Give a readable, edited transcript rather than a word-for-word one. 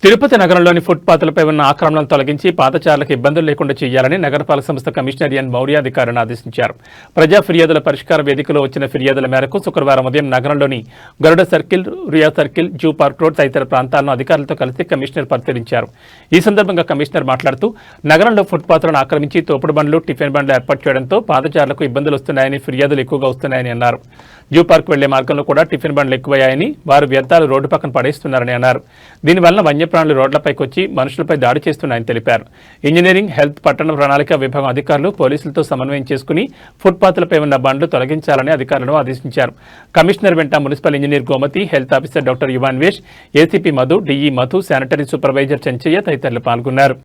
తిరుపతి నగరంలోని ఫుట్పాత్లపై ఉన్న ఆక్రమణలను తొలగించి పాదచారులకు ఇబ్బందులు లేకుండా చేయాలని నగరపాలక సంస్థ కమిషనర్ ఎన్ మౌర్య అధికారులను ఆదేశించారు. ప్రజా ఫిర్యాదుల పరిష్కార వేదికలో వచ్చిన ఫిర్యాదుల మేరకు శుక్రవారం ఉదయం నగరంలోని Garuda circle, Riya circle, zoo park road తదితర ప్రాంతాలను అధికారులతో కలిసి కమిషనర్ పరిశీలించారు. ఈ సందర్భంగా కమిషనర్ మాట్లాడుతూ నగరంలో ఫుట్పాత్లను ఆక్రమించి తోపుడు బండ్లు, టిఫిన్ బండ్లు ఏర్పాటు చేయడంతో పాదచారులకు ఇబ్బందులు వస్తున్నాయని, ఫిర్యాదులు ఎక్కువగా వస్తున్నాయని అన్నారు. జూ పార్క్ వెళ్లే మార్గంలో కూడా టిఫిన్ బండ్లు ఎక్కువయ్యాయని, వారు వ్యర్థాలు రోడ్డు పక్కన పడేస్తున్నారని అన్నారు. దీనివల్ల వన్యప్రాణులు రోడ్లపైకి వచ్చి మనుషులపై దాడి చేస్తున్నాయని తెలిపారు. ఇంజనీరింగ్, హెల్త్, పట్టణ ప్రణాళిక విభాగం అధికారులు పోలీసులతో సమన్వయం చేసుకుని ఫుట్పాత్లపై ఉన్న బండ్లు తొలగించాలని అధికారులను ఆదేశించారు. కమిషనర్ వెంట municipal engineer Gomathi, health officer doctor Yuvanvesh, ACP Madhu, DE Madhu, sanitary supervisor Chenchaiah తదితరులు పాల్గొన్నారు.